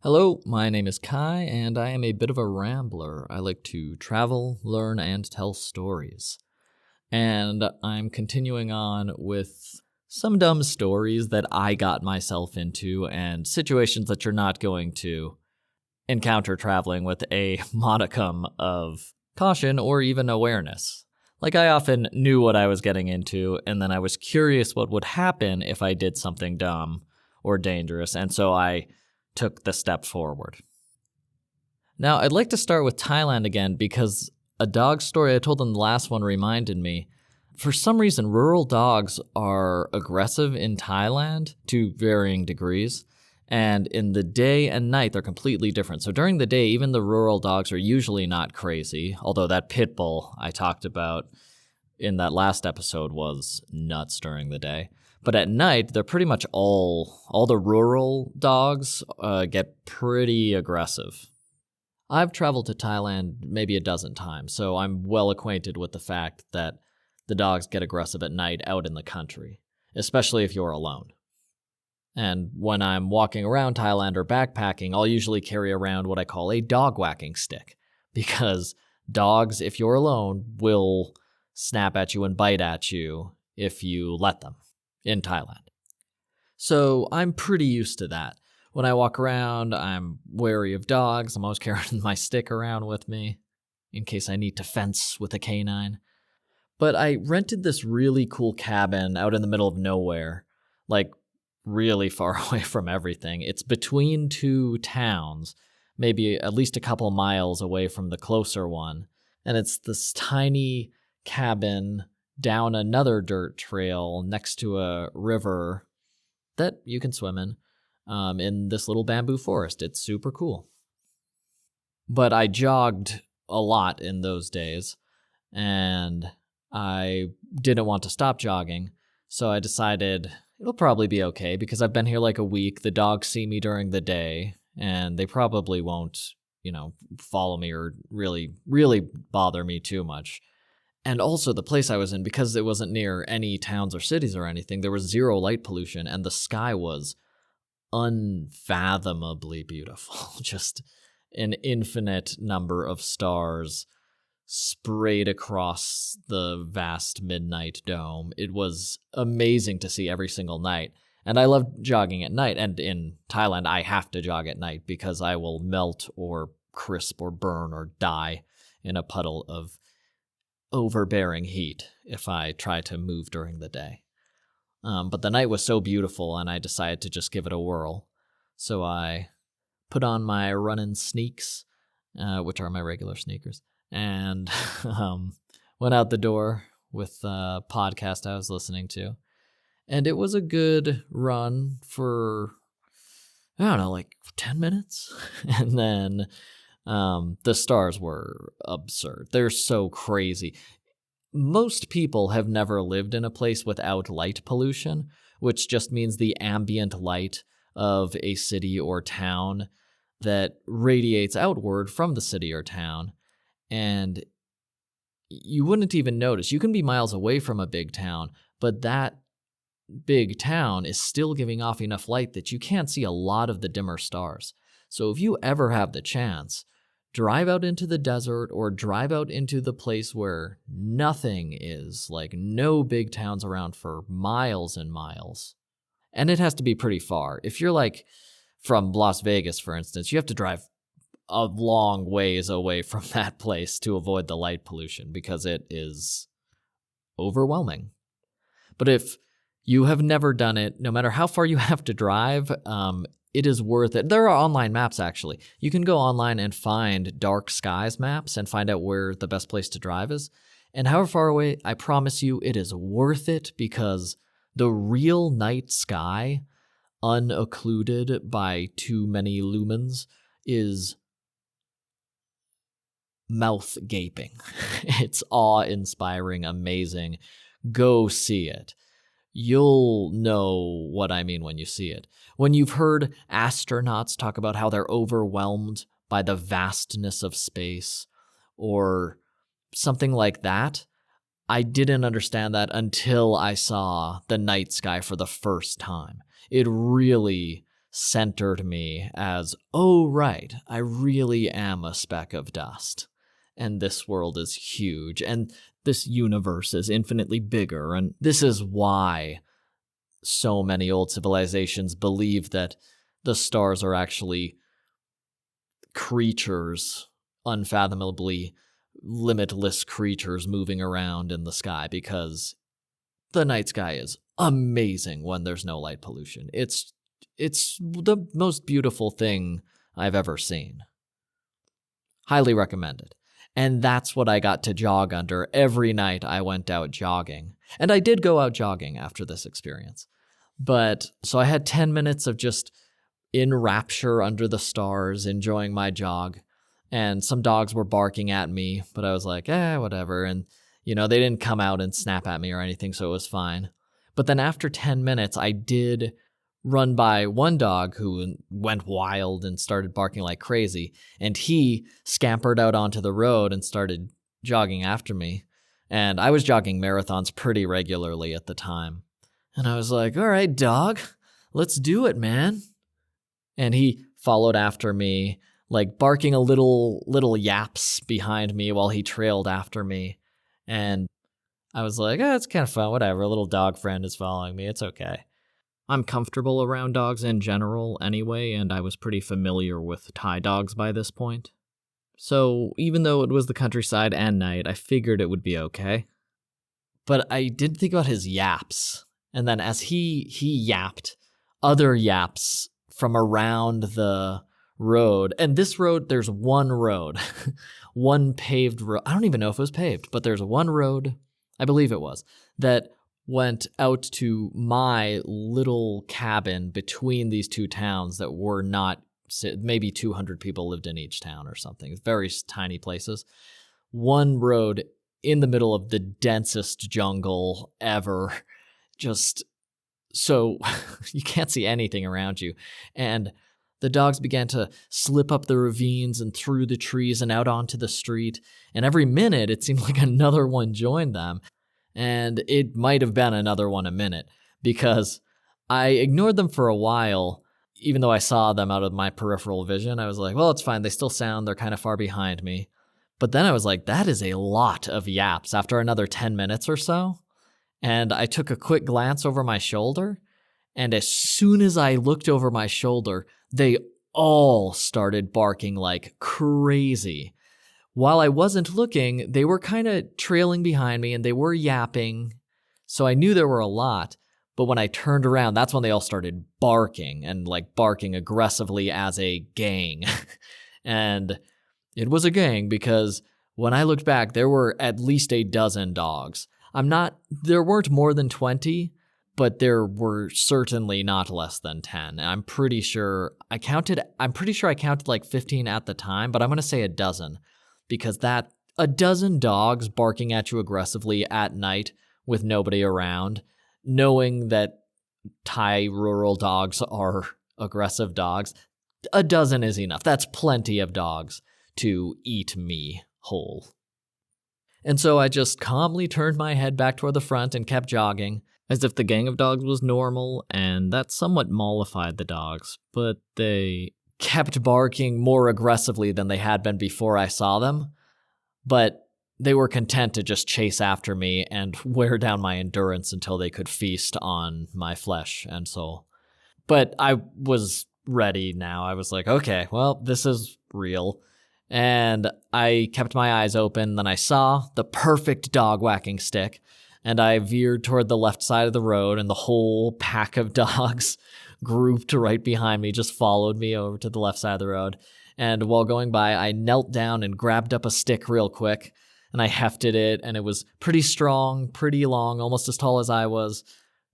Hello, my name is Kai, and I am a bit of a rambler. I like to travel, learn, and tell stories. And I'm continuing on with some dumb stories that I got myself into and situations that you're not going to encounter traveling with a modicum of caution or even awareness. Like, I often knew what I was getting into, and then I was curious what would happen if I did something dumb or dangerous, and so I took the step forward. Now, I'd like to start with Thailand again because a dog story I told in the last one reminded me. For some reason, rural dogs are aggressive in Thailand to varying degrees, and in the day and night, they're completely different. So during the day, even the rural dogs are usually not crazy, although that pit bull I talked about in that last episode was nuts during the day. But at night, they're pretty much all the rural dogs get pretty aggressive. I've traveled to Thailand maybe a dozen times, so I'm well acquainted with the fact that the dogs get aggressive at night out in the country, especially if you're alone. And when I'm walking around Thailand or backpacking, I'll usually carry around what I call a dog whacking stick, because dogs, if you're alone, will snap at you and bite at you if you let them in Thailand. So I'm pretty used to that. When I walk around, I'm wary of dogs. I'm always carrying my stick around with me in case I need to fence with a canine. But I rented this really cool cabin out in the middle of nowhere, like really far away from everything. It's between two towns, maybe at least a couple miles away from the closer one. And it's this tiny cabin down another dirt trail next to a river that you can swim in this little bamboo forest. It's super cool. But I jogged a lot in those days, and I didn't want to stop jogging, so I decided it'll probably be okay because I've been here like a week. The dogs see me during the day, and they probably won't, follow me or really bother me too much. And also the place I was in, because it wasn't near any towns or cities or anything, there was zero light pollution, and the sky was unfathomably beautiful. Just an infinite number of stars sprayed across the vast midnight dome. It was amazing to see every single night. And I love jogging at night. And in Thailand, I have to jog at night because I will melt or crisp or burn or die in a puddle of overbearing heat if I try to move during the day. But the night was so beautiful, and I decided to just give it a whirl. So I put on my running sneaks, which are my regular sneakers, and went out the door with a podcast I was listening to. And it was a good run for, I don't know, like 10 minutes. And then the stars were absurd. They're so crazy. Most people have never lived in a place without light pollution, which just means the ambient light of a city or town that radiates outward from the city or town. And you wouldn't even notice. You can be miles away from a big town, but that big town is still giving off enough light that you can't see a lot of the dimmer stars. So if you ever have the chance, drive out into the desert or drive out into the place where nothing is, like no big towns around for miles and miles. And it has to be pretty far. If you're like from Las Vegas, for instance, you have to drive a long ways away from that place to avoid the light pollution because it is overwhelming. But if you have never done it, no matter how far you have to drive, it is worth it. There are online maps, actually. You can go online and find dark skies maps and find out where the best place to drive is. And however far away, I promise you, it is worth it because the real night sky, unoccluded by too many lumens, is mouth gaping. It's awe-inspiring, amazing. Go see it. You'll know what I mean when you see it. When you've heard astronauts talk about how they're overwhelmed by the vastness of space or something like that, I didn't understand that until I saw the night sky for the first time. It really centered me as, oh, right, I really am a speck of dust. And this world is huge, and this universe is infinitely bigger, and this is why so many old civilizations believe that the stars are actually creatures, unfathomably limitless creatures moving around in the sky, because the night sky is amazing when there's no light pollution. It's the most beautiful thing I've ever seen. Highly recommended. And that's what I got to jog under every night I went out jogging. And I did go out jogging after this experience. But so I had 10 minutes of just in rapture under the stars, enjoying my jog. And some dogs were barking at me, but I was like, whatever. And, they didn't come out and snap at me or anything, so it was fine. But then after 10 minutes, I did run by one dog who went wild and started barking like crazy. And he scampered out onto the road and started jogging after me. And I was jogging marathons pretty regularly at the time. And I was like, all right, dog, let's do it, man. And he followed after me, like barking a little yaps behind me while he trailed after me. And I was like, it's kind of fun, whatever. A little dog friend is following me. It's okay. I'm comfortable around dogs in general anyway, and I was pretty familiar with Thai dogs by this point. So even though it was the countryside and night, I figured it would be okay. But I did think about his yaps. And then as he yapped, other yaps from around the road. And this road, there's one road, one paved road. I don't even know if it was paved, but there's one road, I believe it was, that went out to my little cabin between these two towns that were not, maybe 200 people lived in each town or something. Very tiny places. One road in the middle of the densest jungle ever. Just so you can't see anything around you. And the dogs began to slip up the ravines and through the trees and out onto the street. And every minute, it seemed like another one joined them. And it might have been another one a minute, because I ignored them for a while, even though I saw them out of my peripheral vision. I was like, well, it's fine. They still sound. They're kind of far behind me. But then I was like, that is a lot of yaps after another 10 minutes or so. And I took a quick glance over my shoulder, and as soon as I looked over my shoulder, they all started barking like crazy. While I wasn't looking, they were kind of trailing behind me, and they were yapping, so I knew there were a lot. But when I turned around, that's when they all started barking, and like barking aggressively as a gang. And it was a gang, because when I looked back, there were at least a dozen dogs. There weren't more than 20, but there were certainly not less than 10. And I'm pretty sure I counted like 15 at the time, but I'm going to say a dozen, because a dozen dogs barking at you aggressively at night with nobody around, knowing that Thai rural dogs are aggressive dogs, a dozen is enough. That's plenty of dogs to eat me whole. And so I just calmly turned my head back toward the front and kept jogging, as if the gang of dogs was normal, and that somewhat mollified the dogs, but they kept barking more aggressively than they had been before I saw them. But they were content to just chase after me and wear down my endurance until they could feast on my flesh and soul. But I was ready now. I was like, okay, well, this is real. And I kept my eyes open. Then I saw the perfect dog whacking stick, and I veered toward the left side of the road, and the whole pack of dogs grouped right behind me just followed me over to the left side of the road. And while going by, I knelt down and grabbed up a stick real quick, and I hefted it, and it was pretty strong, pretty long, almost as tall as I was.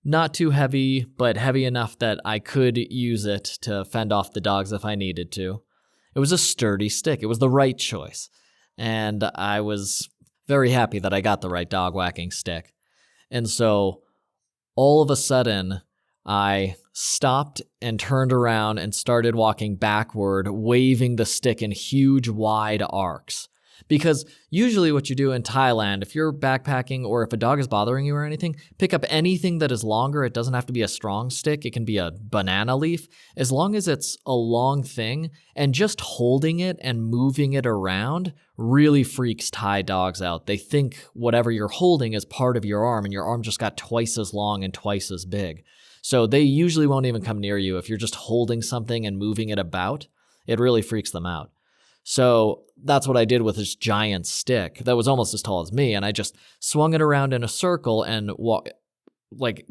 Not too heavy, but heavy enough that I could use it to fend off the dogs if I needed to. It was a sturdy stick. It was the right choice. And I was very happy that I got the right dog whacking stick. And so all of a sudden, I stopped and turned around and started walking backward, waving the stick in huge, wide arcs. Because usually what you do in Thailand, if you're backpacking or if a dog is bothering you or anything, pick up anything that is longer. It doesn't have to be a strong stick. It can be a banana leaf, as long as it's a long thing, and just holding it and moving it around really freaks Thai dogs out. They think whatever you're holding is part of your arm, and your arm just got twice as long and twice as big. So they usually won't even come near you if you're just holding something and moving it about. It really freaks them out. So that's what I did with this giant stick that was almost as tall as me, and I just swung it around in a circle and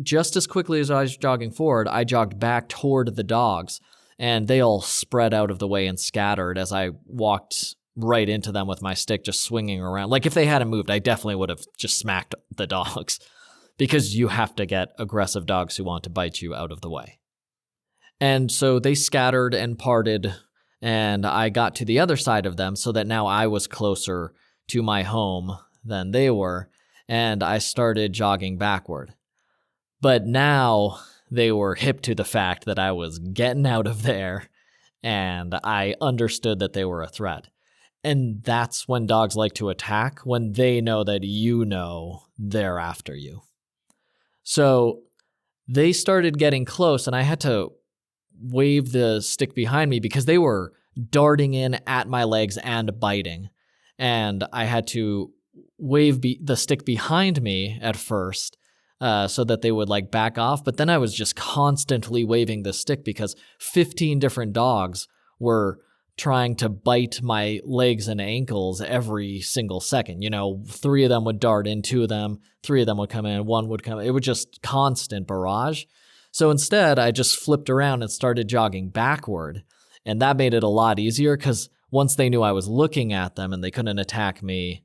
just as quickly as I was jogging forward, I jogged back toward the dogs, and they all spread out of the way and scattered as I walked right into them with my stick, just swinging around. Like, if they hadn't moved, I definitely would have just smacked the dogs, because you have to get aggressive dogs who want to bite you out of the way. And so they scattered and parted, and I got to the other side of them so that now I was closer to my home than they were, and I started jogging backward. But now they were hip to the fact that I was getting out of there, and I understood that they were a threat. And that's when dogs like to attack, when they know that you know they're after you. So they started getting close, and I had to wave the stick behind me because they were darting in at my legs and biting. And I had to wave the stick behind me at first so that they would back off. But then I was just constantly waving the stick because 15 different dogs were trying to bite my legs and ankles every single second. 3 of them would dart in, 2 of them, 3 of them would come in, 1 would come in. It was just constant barrage. So instead, I just flipped around and started jogging backward. And that made it a lot easier because once they knew I was looking at them and they couldn't attack me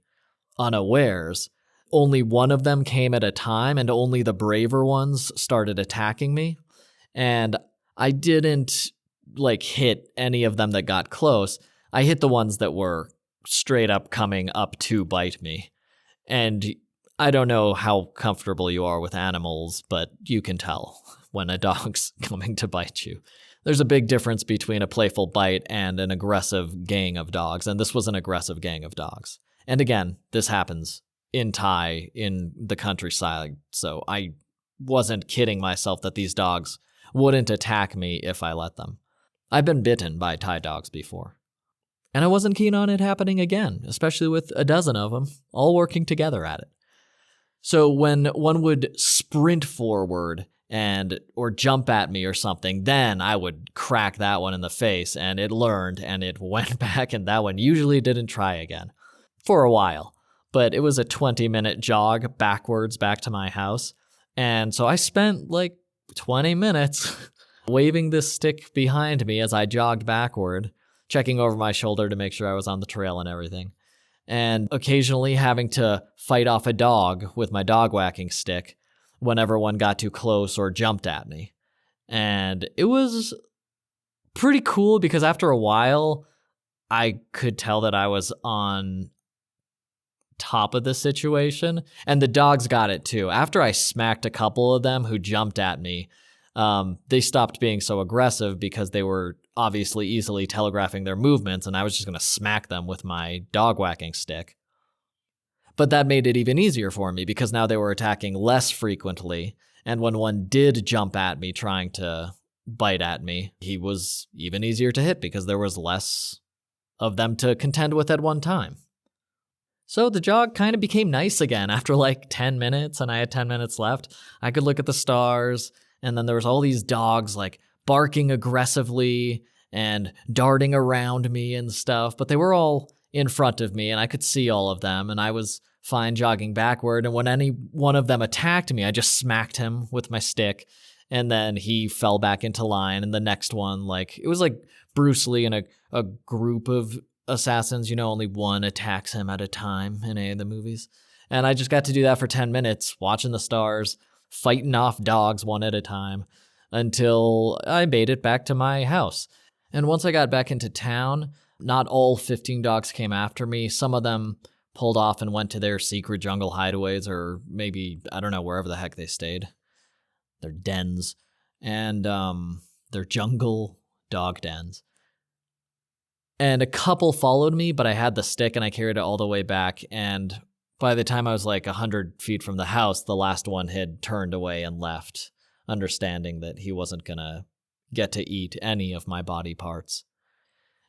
unawares, only one of them came at a time, and only the braver ones started attacking me. And I didn't hit any of them that got close. I hit the ones that were straight up coming up to bite me. And I don't know how comfortable you are with animals, but you can tell when a dog's coming to bite you. There's a big difference between a playful bite and an aggressive gang of dogs, and this was an aggressive gang of dogs. And again, this happens in Thai, in the countryside, so I wasn't kidding myself that these dogs wouldn't attack me if I let them. I've been bitten by Thai dogs before, and I wasn't keen on it happening again, especially with a dozen of them all working together at it. So when one would sprint forward or jump at me or something, then I would crack that one in the face, and it learned and it went back, and that one usually didn't try again for a while. But it was a 20-minute jog backwards back to my house, and so I spent 20 minutes waving this stick behind me as I jogged backward, checking over my shoulder to make sure I was on the trail and everything, and occasionally having to fight off a dog with my dog whacking stick whenever one got too close or jumped at me. And it was pretty cool because after a while, I could tell that I was on top of the situation, and the dogs got it too. After I smacked a couple of them who jumped at me, they stopped being so aggressive because they were obviously easily telegraphing their movements, and I was just going to smack them with my dog whacking stick. But that made it even easier for me because now they were attacking less frequently, and when one did jump at me trying to bite at me, he was even easier to hit because there was less of them to contend with at one time. So the jog kind of became nice again after 10 minutes, and I had 10 minutes left. I could look at the stars, and then there was all these dogs barking aggressively and darting around me and stuff, but they were all in front of me, and I could see all of them, and I was fine jogging backward, and when any one of them attacked me, I just smacked him with my stick, and then he fell back into line, and the next one, it was like Bruce Lee and a group of assassins, only one attacks him at a time in any of the movies, and I just got to do that for 10 minutes, watching the stars, fighting off dogs one at a time, until I made it back to my house. And once I got back into town, not all 15 dogs came after me. Some of them pulled off and went to their secret jungle hideaways, or maybe, I don't know, wherever the heck they stayed. Their dens. And their jungle dog dens. And a couple followed me, but I had the stick and I carried it all the way back. And by the time I was like 100 feet from the house, the last one had turned away and left, understanding that he wasn't going to get to eat any of my body parts.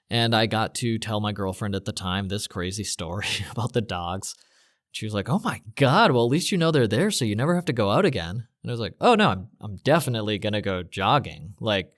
And I got to tell my girlfriend at the time this crazy story about the dogs. She was like, "Oh my God, well, at least you know they're there, so you never have to go out again." And I was like, "Oh no, I'm definitely going to go jogging. Like,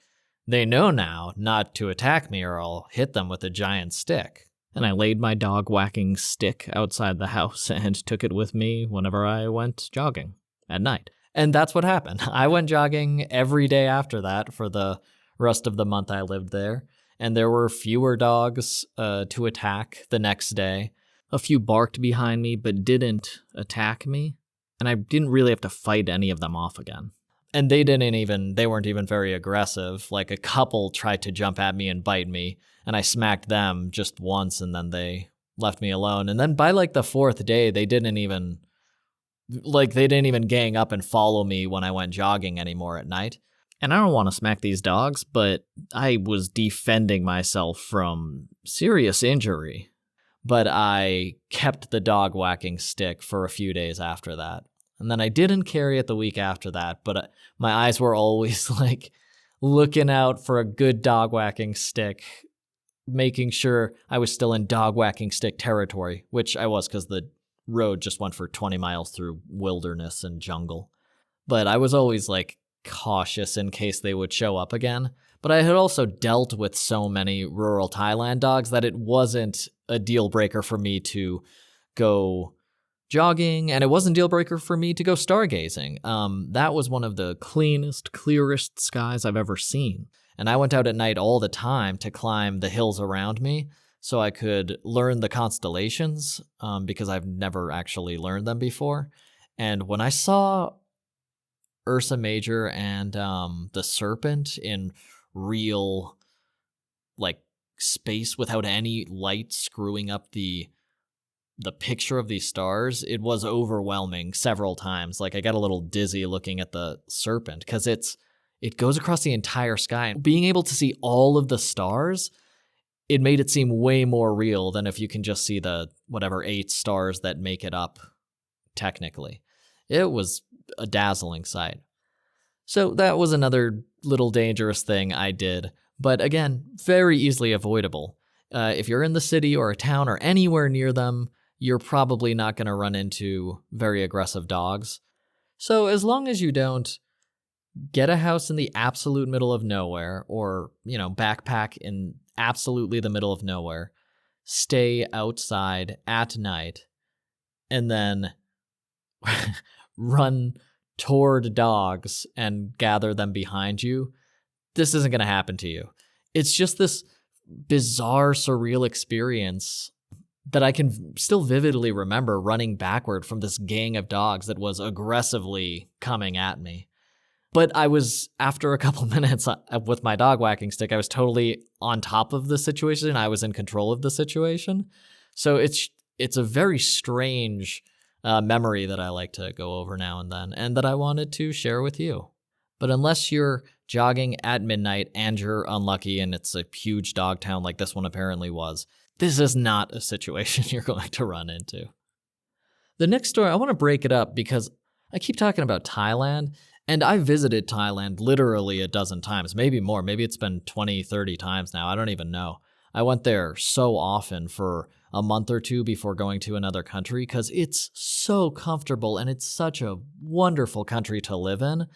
they know now not to attack me or I'll hit them with a giant stick." And I laid my dog whacking stick outside the house and took it with me whenever I went jogging at night. And that's what happened. I went jogging every day after that for the rest of the month I lived there. And there were fewer dogs to attack the next day. A few barked behind me, but didn't attack me. And I didn't really have to fight any of them off again. And they weren't even very aggressive. Like, a couple tried to jump at me and bite me, and I smacked them just once, and then they left me alone. And then by like the fourth day, they didn't even gang up and follow me when I went jogging anymore at night. And I don't want to smack these dogs, but I was defending myself from serious injury. But I kept the dog whacking stick for a few days after that. And then I didn't carry it the week after that, but my eyes were always like looking out for a good dog whacking stick, making sure I was still in dog whacking stick territory, which I was because the road just went for 20 miles through wilderness and jungle. But I was always like cautious in case they would show up again. But I had also dealt with so many rural Thailand dogs that it wasn't a deal breaker for me to go jogging, and it wasn't a deal breaker for me to go stargazing. That was one of the cleanest, clearest skies I've ever seen. And I went out at night all the time to climb the hills around me so I could learn the constellations, because I've never actually learned them before. And when I saw Ursa Major and the Serpent in real, like, space without any light screwing up the picture of these stars, it was overwhelming several times. Like, I got a little dizzy looking at the Serpent because it goes across the entire sky. And being able to see all of the stars, it made it seem way more real than if you can just see the whatever 8 stars that make it up technically. It was a dazzling sight. So that was another little dangerous thing I did, but again, very easily avoidable. If you're in the city or a town or anywhere near them, you're probably not going to run into very aggressive dogs. So as long as you don't get a house in the absolute middle of nowhere or, backpack in absolutely the middle of nowhere, stay outside at night, and then run toward dogs and gather them behind you, this isn't going to happen to you. It's just this bizarre, surreal experience that I can still vividly remember running backward from this gang of dogs that was aggressively coming at me. But after a couple minutes with my dog whacking stick, I was totally on top of the situation. I was in control of the situation. So it's a very strange memory that I like to go over now and then, and that I wanted to share with you. But unless you're jogging at midnight and you're unlucky and it's a huge dog town like this one apparently was, this is not a situation you're going to run into. The next story, I want to break it up because I keep talking about Thailand, and I visited Thailand literally a dozen times, maybe more. Maybe it's been 20, 30 times now. I don't even know. I went there so often for a month or two before going to another country because it's so comfortable and it's such a wonderful country to live in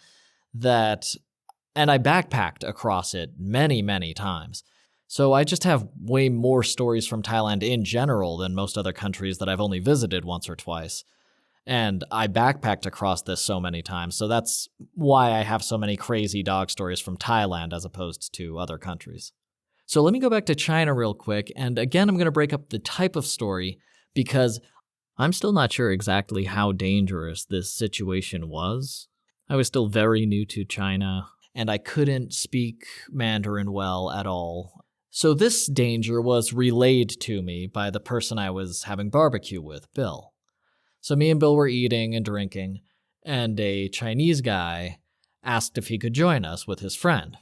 and I backpacked across it many, many times. So I just have way more stories from Thailand in general than most other countries that I've only visited once or twice. And I backpacked across this so many times. So that's why I have so many crazy dog stories from Thailand as opposed to other countries. So let me go back to China real quick. And again, I'm going to break up the type of story because I'm still not sure exactly how dangerous this situation was. I was still very new to China, and I couldn't speak Mandarin well at all. So this danger was relayed to me by the person I was having barbecue with, Bill. So me and Bill were eating and drinking, and a Chinese guy asked if he could join us with his friend.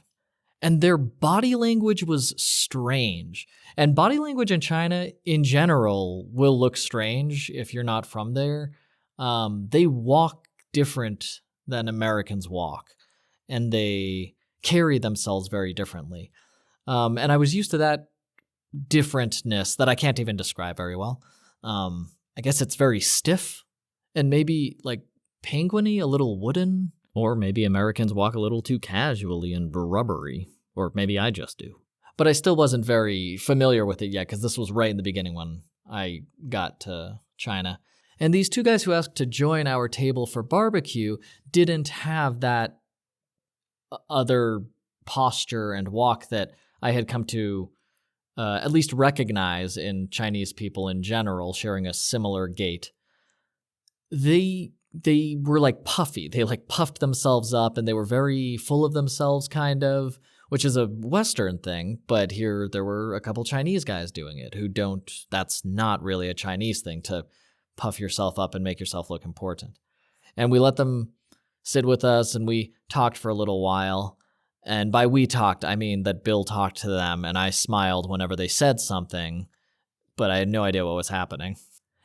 And their body language was strange. And body language in China, in general, will look strange if you're not from there. They walk different than Americans walk, and they carry themselves very differently. And I was used to that differentness that I can't even describe very well. I guess it's very stiff and maybe like penguiny, a little wooden. Or maybe Americans walk a little too casually and rubbery. Or maybe I just do. But I still wasn't very familiar with it yet because this was right in the beginning when I got to China. And these two guys who asked to join our table for barbecue didn't have that other posture and walk that I had come to at least recognize in Chinese people in general, sharing a similar gait. They were like puffy. They like puffed themselves up and they were very full of themselves kind of, which is a Western thing. But here there were a couple Chinese guys doing it who don't, that's not really a Chinese thing to puff yourself up and make yourself look important. And we let them sit with us and we talked for a little while. And by we talked, I mean that Bill talked to them and I smiled whenever they said something, but I had no idea what was happening.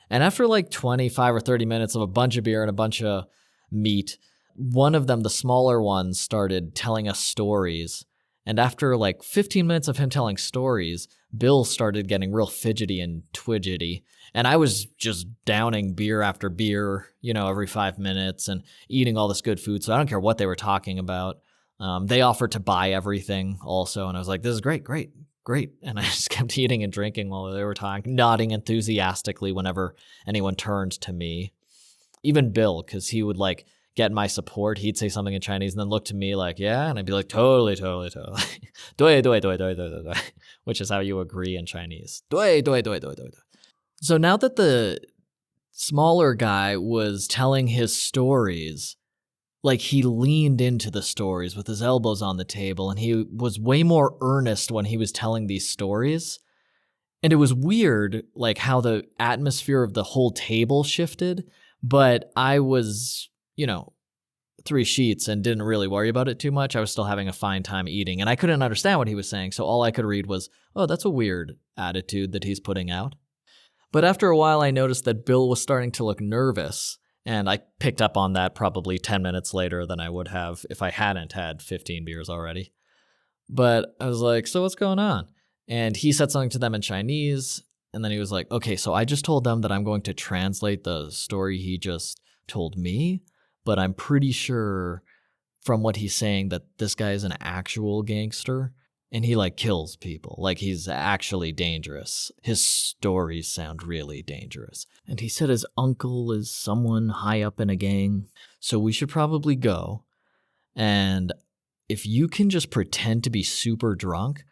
And after like 25 or 30 minutes of a bunch of beer and a bunch of meat, one of them, the smaller one, started telling us stories. And after like 15 minutes of him telling stories, Bill started getting real fidgety and twidgety. And I was just downing beer after beer, every 5 minutes and eating all this good food. So I don't care what they were talking about. They offered to buy everything also. And I was like, this is great. And I just kept eating and drinking while they were talking, nodding enthusiastically whenever anyone turned to me. Even Bill, because he would like get my support. He'd say something in Chinese and then look to me like, yeah. And I'd be like, totally. Dui, which is how you agree in Chinese. Dui. So now that the smaller guy was telling his stories, like he leaned into the stories with his elbows on the table and he was way more earnest when he was telling these stories. And it was weird, like how the atmosphere of the whole table shifted, but I was, 3 sheets and didn't really worry about it too much. I was still having a fine time eating and I couldn't understand what he was saying. So all I could read was, oh, that's a weird attitude that he's putting out. But after a while, I noticed that Bill was starting to look nervous. And I picked up on that probably 10 minutes later than I would have if I hadn't had 15 beers already. But I was like, so what's going on? And he said something to them in Chinese. And then he was like, okay, so I just told them that I'm going to translate the story he just told me. But I'm pretty sure from what he's saying that this guy is an actual gangster. And he like kills people, like he's actually dangerous. His stories sound really dangerous. And he said his uncle is someone high up in a gang. So we should probably go. And if you can just pretend to be super drunk,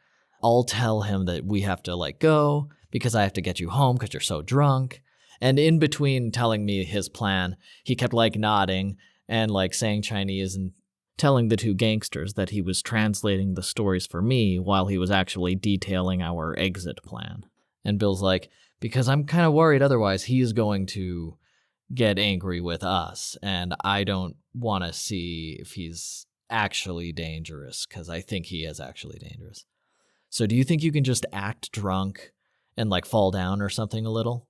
I'll tell him that we have to like go because I have to get you home because you're so drunk. And in between telling me his plan, he kept like nodding and like saying Chinese and telling the two gangsters that he was translating the stories for me while he was actually detailing our exit plan. And Bill's like, because I'm kind of worried otherwise he's going to get angry with us, and I don't want to see if he's actually dangerous, because I think he is actually dangerous. So do you think you can just act drunk and like fall down or something a little?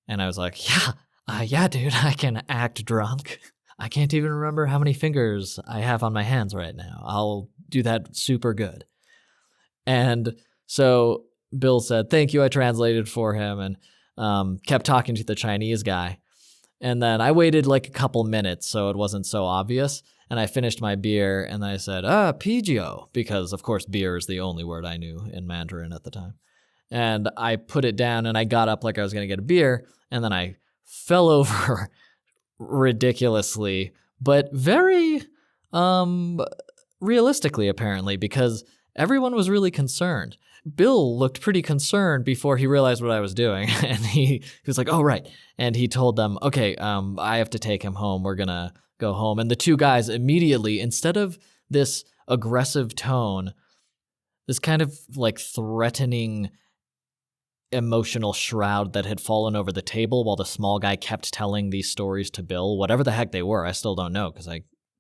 And I was like, yeah, dude, I can act drunk. I can't even remember how many fingers I have on my hands right now. I'll do that super good. And so Bill said, thank you. I translated for him and kept talking to the Chinese guy. And then I waited like a couple minutes so it wasn't so obvious. And I finished my beer and I said, Pidgio, because of course beer is the only word I knew in Mandarin at the time. And I put it down and I got up like I was going to get a beer. And then I fell over ridiculously, but very realistically, apparently, because everyone was really concerned. Bill looked pretty concerned before he realized what I was doing, and he was like, oh, right. And he told them, okay, I have to take him home. We're going to go home. And the two guys immediately, instead of this aggressive tone, this kind of like threatening emotional shroud that had fallen over the table while the small guy kept telling these stories to Bill, whatever the heck they were, I still don't know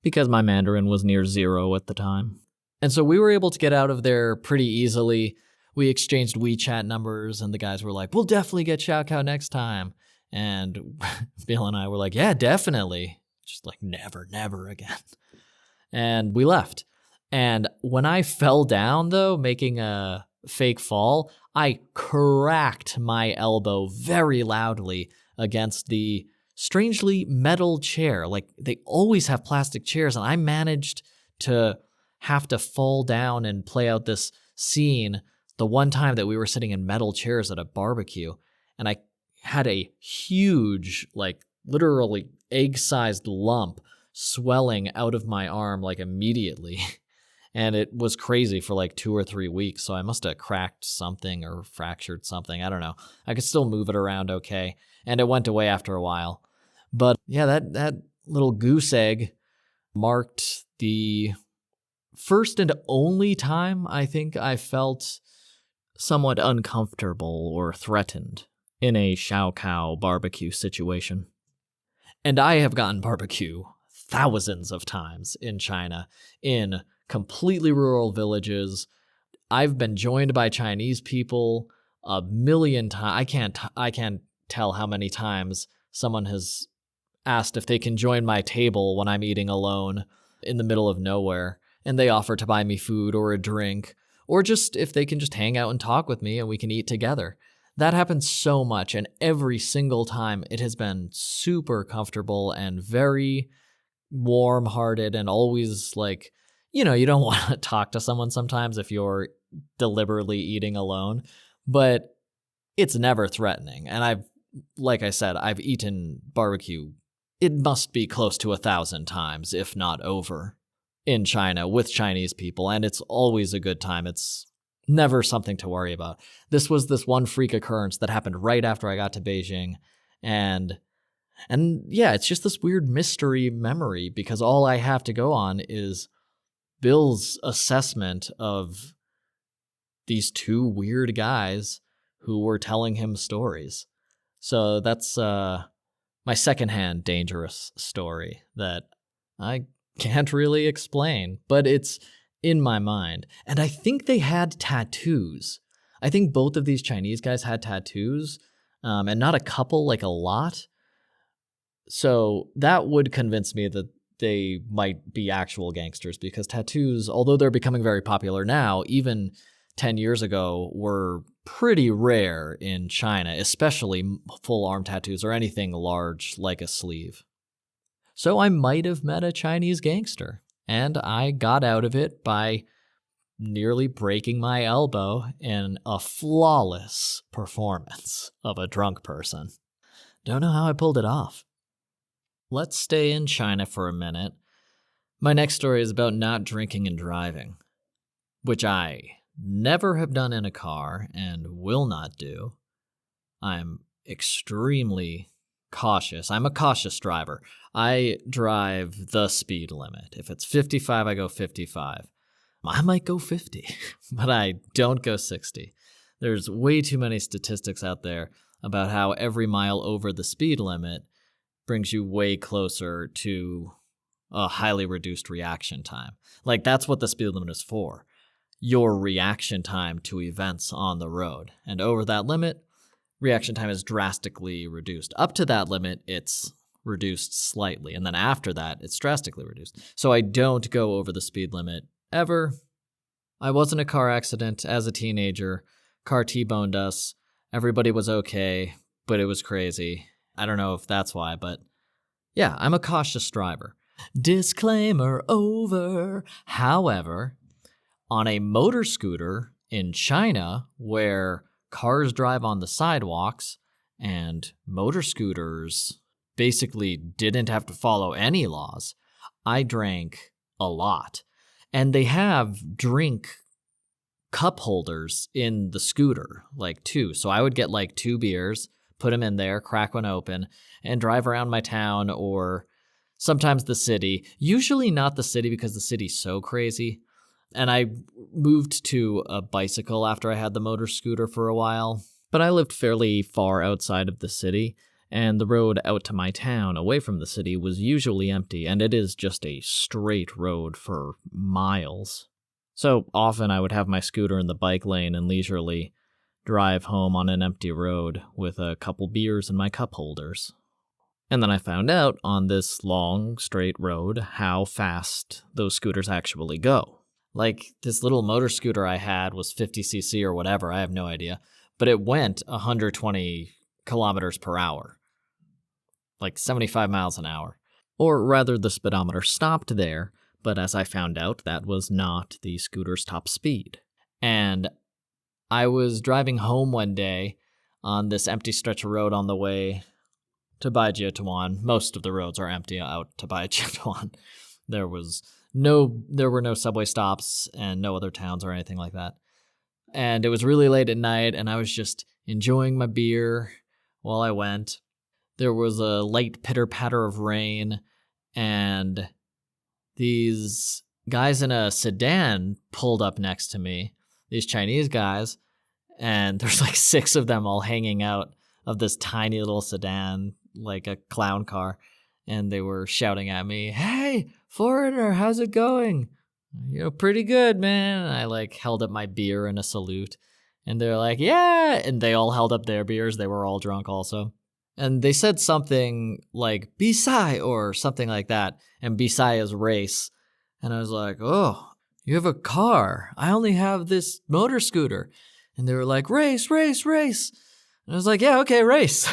because my Mandarin was near zero at the time. And so we were able to get out of there pretty easily. We exchanged WeChat numbers, and the guys were like, we'll definitely get Xiao Kao next time. And Bill and I were like, yeah, definitely. Just like, never again. And we left. And when I fell down, though, making a fake fall, I cracked my elbow very loudly against the strangely metal chair. Like, they always have plastic chairs, and I managed to have to fall down and play out this scene the one time that we were sitting in metal chairs at a barbecue. And I had a huge, like, literally egg-sized lump swelling out of my arm, like, immediately. And it was crazy for like 2 or 3 weeks. So I must have cracked something or fractured something. I don't know. I could still move it around okay. And it went away after a while. But yeah, that little goose egg marked the first and only time I think I felt somewhat uncomfortable or threatened in a Xiao Kao barbecue situation. And I have gotten barbecue thousands of times in China, in completely rural villages. I've been joined by Chinese people a million times. I can't tell how many times someone has asked if they can join my table when I'm eating alone in the middle of nowhere, and they offer to buy me food or a drink, or just if they can just hang out and talk with me and we can eat together. That happens so much, and every single time it has been super comfortable and very warm-hearted, and always like, you don't want to talk to someone sometimes if you're deliberately eating alone, but it's never threatening. And like I said, I've eaten barbecue, it must be close to 1,000 times, if not over, in China with Chinese people, and it's always a good time. It's never something to worry about. This was this one freak occurrence that happened right after I got to Beijing, and yeah, it's just this weird mystery memory, because all I have to go on is Bill's assessment of these two weird guys who were telling him stories. So that's my secondhand dangerous story that I can't really explain, but it's in my mind. And I think they had tattoos. I think both of these Chinese guys had tattoos, and not a couple, like a lot. So that would convince me that they might be actual gangsters, because tattoos, although they're becoming very popular now, even 10 years ago were pretty rare in China, especially full arm tattoos or anything large like a sleeve. So I might have met a Chinese gangster, and I got out of it by nearly breaking my elbow in a flawless performance of a drunk person. Don't know how I pulled it off. Let's stay in China for a minute. My next story is about not drinking and driving, which I never have done in a car and will not do. I'm extremely cautious. I'm a cautious driver. I drive the speed limit. If it's 55, I go 55. I might go 50, but I don't go 60. There's way too many statistics out there about how every mile over the speed limit brings you way closer to a highly reduced reaction time. Like, that's what the speed limit is for. Your reaction time to events on the road. And over that limit, reaction time is drastically reduced. Up to that limit, it's reduced slightly. And then after that, it's drastically reduced. So I don't go over the speed limit ever. I was in a car accident as a teenager. Car T-boned us. Everybody was okay, but it was crazy. I don't know if that's why, but yeah, I'm a cautious driver. Disclaimer over. However, on a motor scooter in China, where cars drive on the sidewalks and motor scooters basically didn't have to follow any laws, I drank a lot. And they have drink cup holders in the scooter, like 2. So I would get like 2 beers, put them in there, crack one open, and drive around my town or sometimes the city. Usually not the city, because the city's so crazy. And I moved to a bicycle after I had the motor scooter for a while. But I lived fairly far outside of the city, and the road out to my town away from the city was usually empty, and it is just a straight road for miles. So often I would have my scooter in the bike lane and leisurely drive home on an empty road with a couple beers in my cup holders. And then I found out on this long, straight road how fast those scooters actually go. Like, this little motor scooter I had was 50cc or whatever, I have no idea, but it went 120 kilometers per hour, like 75 miles an hour. Or rather, the speedometer stopped there, but as I found out, that was not the scooter's top speed. And I was driving home one day on this empty stretch of road on the way to Baijiatuan. Most of the roads are empty out to Baijiatuan. There were no subway stops and no other towns or anything like that. And it was really late at night, and I was just enjoying my beer while I went. There was a light pitter-patter of rain, and these guys in a sedan pulled up next to me, these Chinese guys, and there's like 6 of them all hanging out of this tiny little sedan, like a clown car, and they were shouting at me, "Hey, foreigner, how's it going?" "Pretty good, man." And I like held up my beer in a salute, and they're like, "Yeah," and they all held up their beers. They were all drunk also. And they said something like "Bisai" or something like that, and Bisai is race. And I was like, "Oh, you have a car. I only have this motor scooter." And they were like, "Race, race, race." And I was like, "Yeah, okay, race."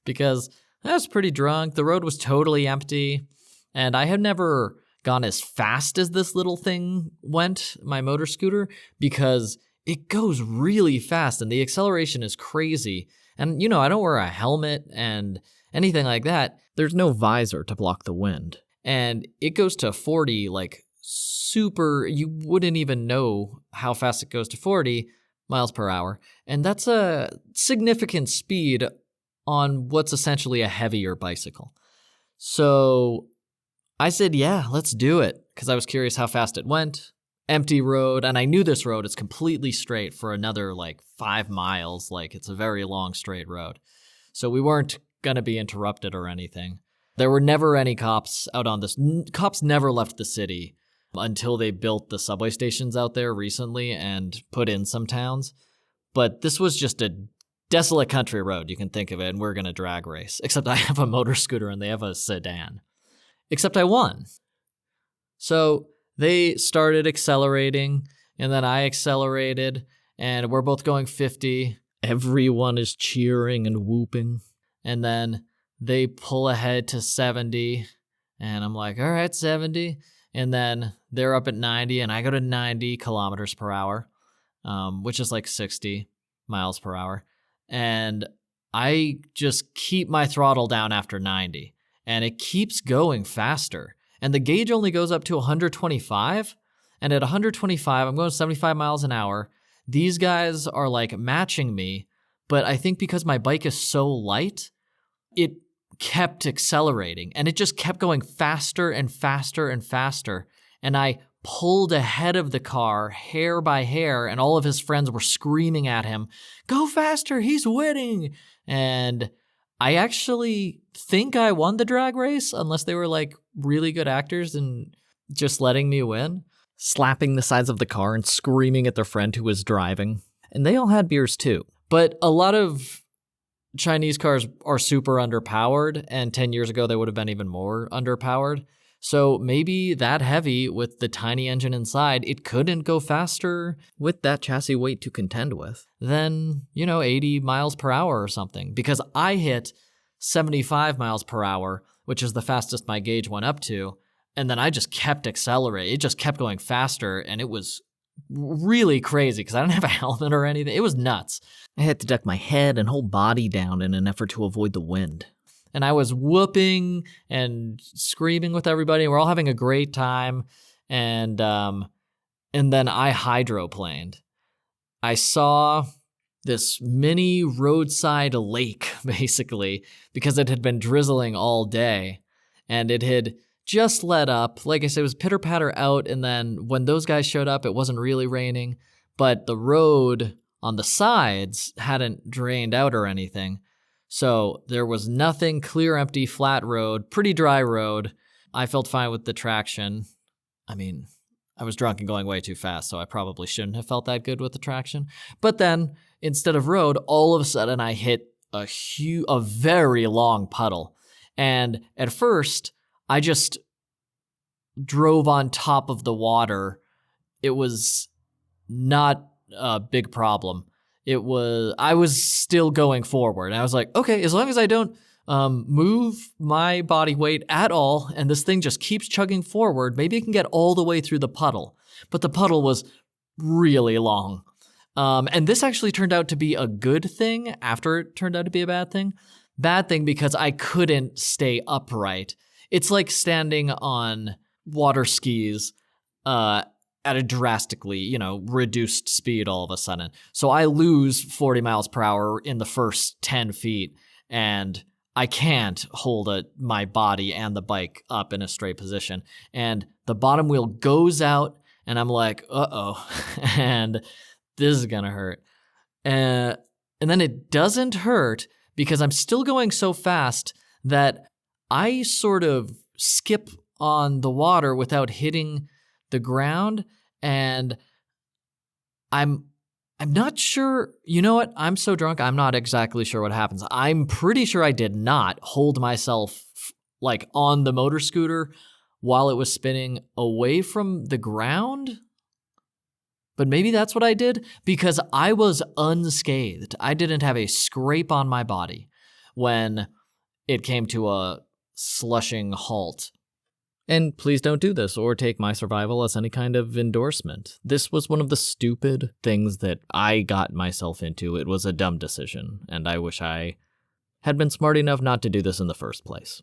Because I was pretty drunk. The road was totally empty. And I had never gone as fast as this little thing went, my motor scooter, because it goes really fast and the acceleration is crazy. And, I don't wear a helmet and anything like that. There's no visor to block the wind. And it goes to 40, like super, you wouldn't even know how fast it goes to 40 miles per hour. And that's a significant speed on what's essentially a heavier bicycle. So I said, yeah, let's do it, because I was curious how fast it went. Empty road, and I knew this road is completely straight for another like 5 miles. Like, it's a very long straight road. So we weren't going to be interrupted or anything. There were never any cops out on this. Cops never left the city until they built the subway stations out there recently and put in some towns. But this was just a desolate country road, you can think of it, and we're going to drag race. Except I have a motor scooter and they have a sedan. Except I won. So they started accelerating, and then I accelerated, and we're both going 50. Everyone is cheering and whooping. And then they pull ahead to 70, and I'm like, all right, 70. And then they're up at 90, and I go to 90 kilometers per hour, which is like 60 miles per hour. And I just keep my throttle down after 90, and it keeps going faster. And the gauge only goes up to 125. And at 125, I'm going 75 miles an hour. These guys are like matching me. But I think because my bike is so light, it kept accelerating. And it just kept going faster and faster and faster. And I pulled ahead of the car hair by hair. And all of his friends were screaming at him, "Go faster, he's winning." And I actually think I won the drag race, unless they were like really good actors and just letting me win, slapping the sides of the car and screaming at their friend who was driving. And they all had beers too. But a lot of Chinese cars are super underpowered, and 10 years ago they would have been even more underpowered. So maybe that heavy with the tiny engine inside, it couldn't go faster with that chassis weight to contend with than, 80 miles per hour or something. Because I hit 75 miles per hour, which is the fastest my gauge went up to. And then I just kept accelerating. It just kept going faster, and it was really crazy because I didn't have a helmet or anything. It was nuts. I had to duck my head and whole body down in an effort to avoid the wind. And I was whooping and screaming with everybody. We're all having a great time. And then I hydroplaned. I saw this mini roadside lake, basically, because it had been drizzling all day. And it had just let up. Like I said, it was pitter-patter out. And then when those guys showed up, it wasn't really raining. But the road on the sides hadn't drained out or anything. So there was nothing, clear, empty, flat road, pretty dry road. I felt fine with the traction. I mean, I was drunk and going way too fast, so I probably shouldn't have felt that good with the traction. But then, instead of road, all of a sudden I hit a very long puddle. And at first, I just drove on top of the water. It was not a big problem. I was still going forward. And I was like, okay, as long as I don't move my body weight at all, and this thing just keeps chugging forward, maybe it can get all the way through the puddle. But the puddle was really long. And this actually turned out to be a good thing after it turned out to be a bad thing. Bad thing because I couldn't stay upright. It's like standing on water skis at a drastically, reduced speed all of a sudden. So I lose 40 miles per hour in the first 10 feet, and I can't hold my body and the bike up in a straight position. And the bottom wheel goes out, and I'm like, uh-oh, and this is gonna hurt. And then it doesn't hurt because I'm still going so fast that I sort of skip on the water without hitting the ground, and I'm not sure. You know what? I'm so drunk, I'm not exactly sure what happens. I'm pretty sure I did not hold myself like on the motor scooter while it was spinning away from the ground. But maybe that's what I did, because I was unscathed. I didn't have a scrape on my body when it came to a slushing halt. And please don't do this or take my survival as any kind of endorsement. This was one of the stupid things that I got myself into. It was a dumb decision, and I wish I had been smart enough not to do this in the first place.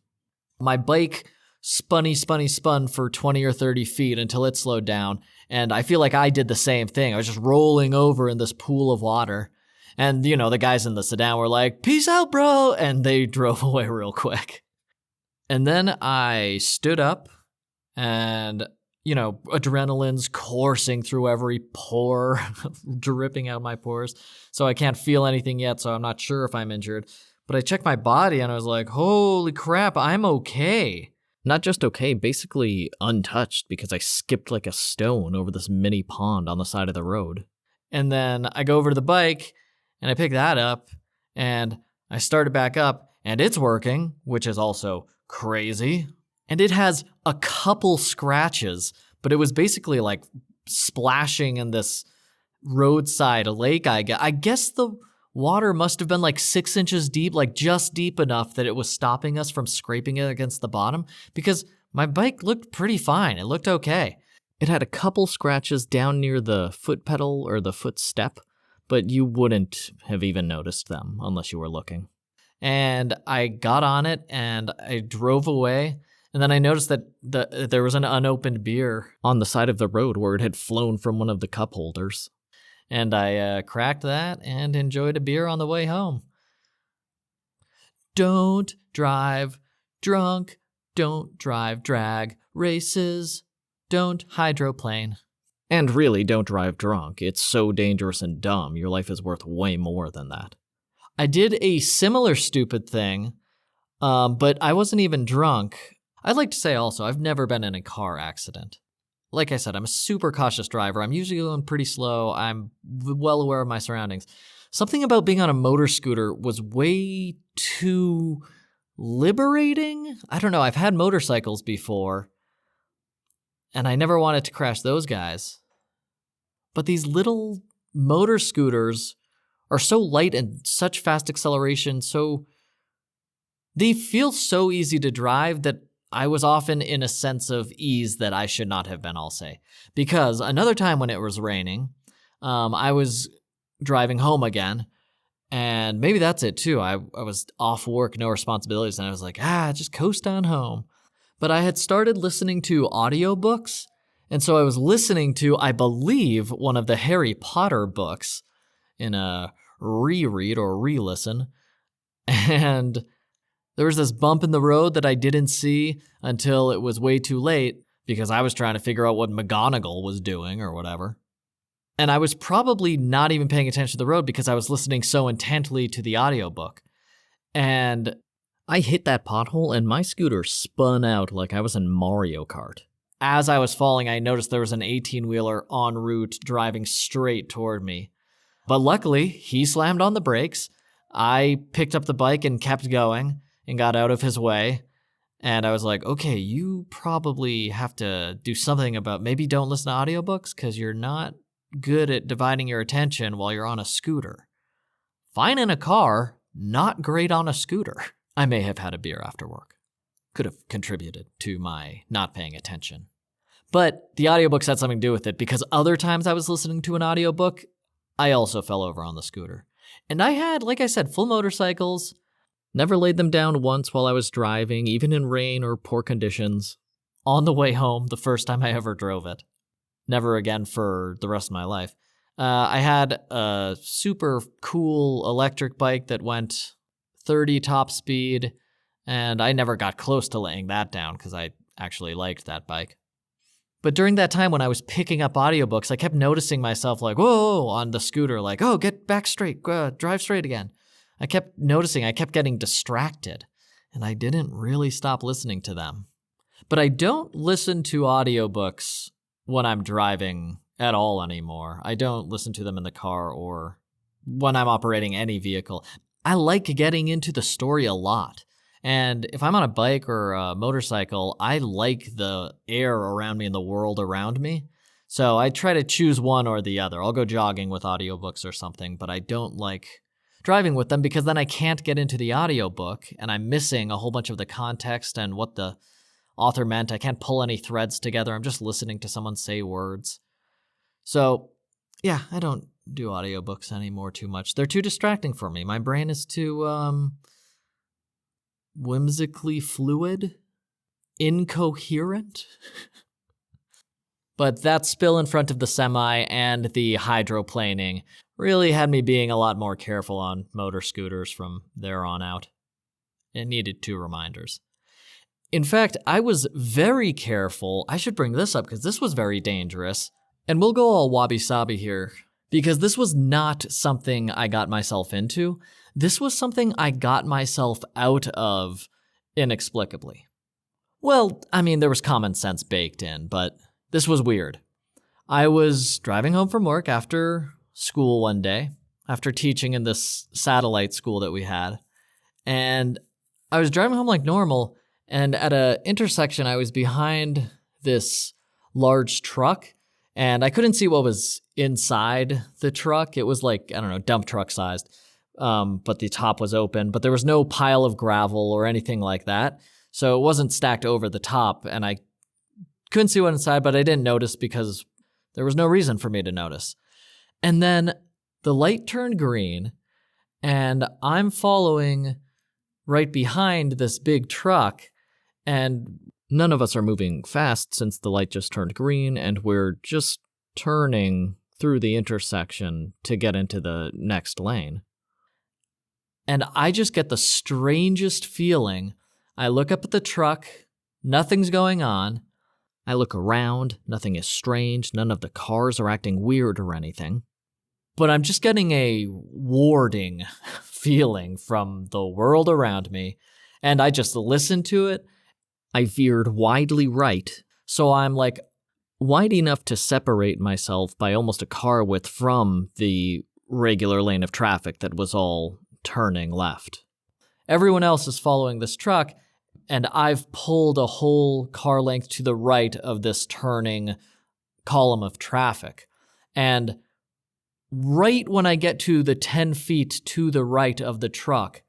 My bike spun for 20 or 30 feet until it slowed down, and I feel like I did the same thing. I was just rolling over in this pool of water, and, the guys in the sedan were like, "Peace out, bro," and they drove away real quick. And then I stood up and, adrenaline's coursing through every pore, dripping out my pores. So I can't feel anything yet, so I'm not sure if I'm injured. But I checked my body and I was like, holy crap, I'm okay. Not just okay, basically untouched, because I skipped like a stone over this mini pond on the side of the road. And then I go over to the bike and I pick that up and I start it back up and it's working, which is also crazy. And it has a couple scratches, but it was basically like splashing in this roadside lake. I guess the water must have been like 6 inches deep, like just deep enough that it was stopping us from scraping it against the bottom, because my bike looked pretty fine. It looked okay. It had a couple scratches down near the foot pedal or the foot step, but you wouldn't have even noticed them unless you were looking. And I got on it and I drove away. And then I noticed that there was an unopened beer on the side of the road where it had flown from one of the cup holders. And I cracked that and enjoyed a beer on the way home. Don't drive drunk. Don't drive drag races. Don't hydroplane. And really, don't drive drunk. It's so dangerous and dumb. Your life is worth way more than that. I did a similar stupid thing, but I wasn't even drunk. I'd like to say also, I've never been in a car accident. Like I said, I'm a super cautious driver. I'm usually going pretty slow. I'm well aware of my surroundings. Something about being on a motor scooter was way too liberating. I don't know. I've had motorcycles before, and I never wanted to crash those guys. But these little motor scooters are so light and such fast acceleration, so they feel so easy to drive that I was often in a sense of ease that I should not have been, I'll say. Because another time when it was raining, I was driving home again, and maybe that's it too. I was off work, no responsibilities, and I was like, just coast on home. But I had started listening to audiobooks, and so I was listening to, I believe, one of the Harry Potter books in a reread or re-listen, and there was this bump in the road that I didn't see until it was way too late because I was trying to figure out what McGonagall was doing or whatever. And I was probably not even paying attention to the road because I was listening so intently to the audiobook. And I hit that pothole and my scooter spun out like I was in Mario Kart. as I was falling, I noticed there was an 18-wheeler en route driving straight toward me. But luckily, he slammed on the brakes. I picked up the bike and kept going and got out of his way. And I was like, okay, you probably have to do something about maybe don't listen to audiobooks because you're not good at dividing your attention while you're on a scooter. Fine in a car, not great on a scooter. I may have had a beer after work. Could have contributed to my not paying attention. But the audiobooks had something to do with it because other times I was listening to an audiobook, I also fell over on the scooter. And I had, like I said, full motorcycles. Never laid them down once while I was driving, even in rain or poor conditions. On the way home, the first time I ever drove it. Never again for the rest of my life. I had a super cool electric bike that went 30 top speed, and I never got close to laying that down because I actually liked that bike. But during that time when I was picking up audiobooks, I kept noticing myself like, whoa, on the scooter, like, oh, get back straight, drive straight again. I kept noticing, I kept getting distracted, and I didn't really stop listening to them. But I don't listen to audiobooks when I'm driving at all anymore. I don't listen to them in the car or when I'm operating any vehicle. I like getting into the story a lot. And if I'm on a bike or a motorcycle, I like the air around me and the world around me. So I try to choose one or the other. I'll go jogging with audiobooks or something, but I don't like driving with them because then I can't get into the audiobook and I'm missing a whole bunch of the context and what the author meant. I can't pull any threads together. I'm just listening to someone say words. So yeah, I don't do audiobooks anymore too much. They're too distracting for me. My brain is too whimsically fluid, incoherent. But that spill in front of the semi and the hydroplaning really had me being a lot more careful on motor scooters from there on out. It needed 2 reminders. In fact, I was very careful. I should bring this up because this was very dangerous. And we'll go all wabi-sabi here because this was not something I got myself into. This was something I got myself out of inexplicably. Well, I mean, there was common sense baked in, but this was weird. I was driving home from work after school one day, after teaching in this satellite school that we had, and I was driving home like normal, and at an intersection, I was behind this large truck, and I couldn't see what was inside the truck. It was like, I don't know, dump truck sized, but the top was open, but there was no pile of gravel or anything like that, so it wasn't stacked over the top, and I couldn't see what inside, but I didn't notice because there was no reason for me to notice. And then the light turned green, and I'm following right behind this big truck, and none of us are moving fast since the light just turned green, and we're just turning through the intersection to get into the next lane. And I just get the strangest feeling. I look up at the truck, nothing's going on. I look around, nothing is strange, none of the cars are acting weird or anything. But I'm just getting a warding feeling from the world around me, and I just listened to it. I veered widely right, so I'm like wide enough to separate myself by almost a car width from the regular lane of traffic that was all turning left. Everyone else is following this truck, and I've pulled a whole car length to the right of this turning column of traffic. And right when I get to the 10 feet to the right of the truck,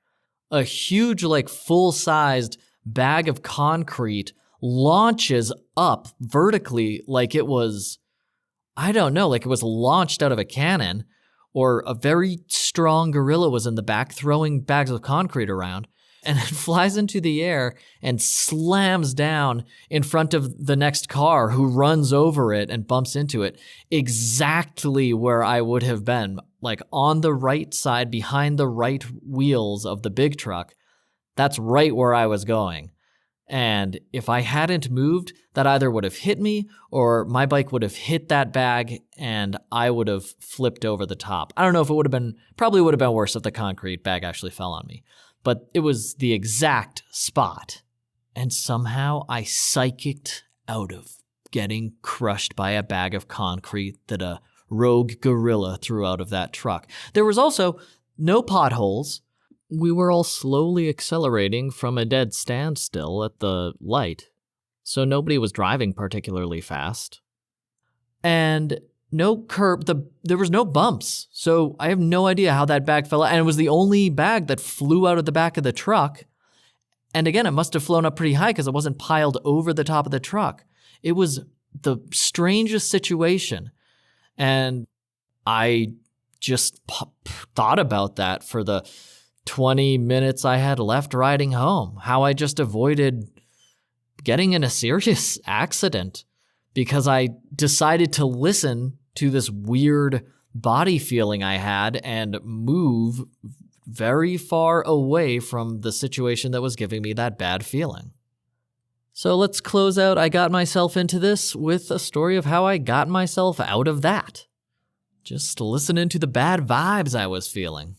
a huge, like, full-sized bag of concrete launches up vertically like it was, I don't know, like it was launched out of a cannon, or a very strong gorilla was in the back throwing bags of concrete around. And it flies into the air and slams down in front of the next car, who runs over it and bumps into it exactly where I would have been, like on the right side behind the right wheels of the big truck. That's right where I was going. And if I hadn't moved, that either would have hit me or my bike would have hit that bag and I would have flipped over the top. I don't know if it would have been, probably would have been worse if the concrete bag actually fell on me. But it was the exact spot. And somehow I psychicked out of getting crushed by a bag of concrete that a rogue gorilla threw out of that truck. There was also no potholes. We were all slowly accelerating from a dead standstill at the light, so nobody was driving particularly fast. And no curb, there was no bumps, so I have no idea how that bag fell out. And it was the only bag that flew out of the back of the truck. And again, it must have flown up pretty high because it wasn't piled over the top of the truck. It was the strangest situation. And I just thought about that for the 20 minutes I had left riding home, how I just avoided getting in a serious accident because I decided to listen to this weird body feeling I had and move very far away from the situation that was giving me that bad feeling. So let's close out I got myself into this with a story of how I got myself out of that. Just listening to the bad vibes I was feeling.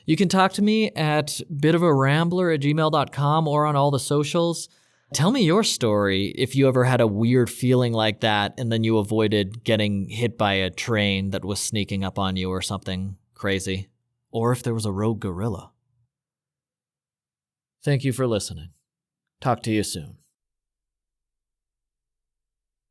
You can talk to me at bitofarambler@gmail.com or on all the socials. Tell me your story if you ever had a weird feeling like that and then you avoided getting hit by a train that was sneaking up on you or something crazy. Or if there was a rogue gorilla. Thank you for listening. Talk to you soon.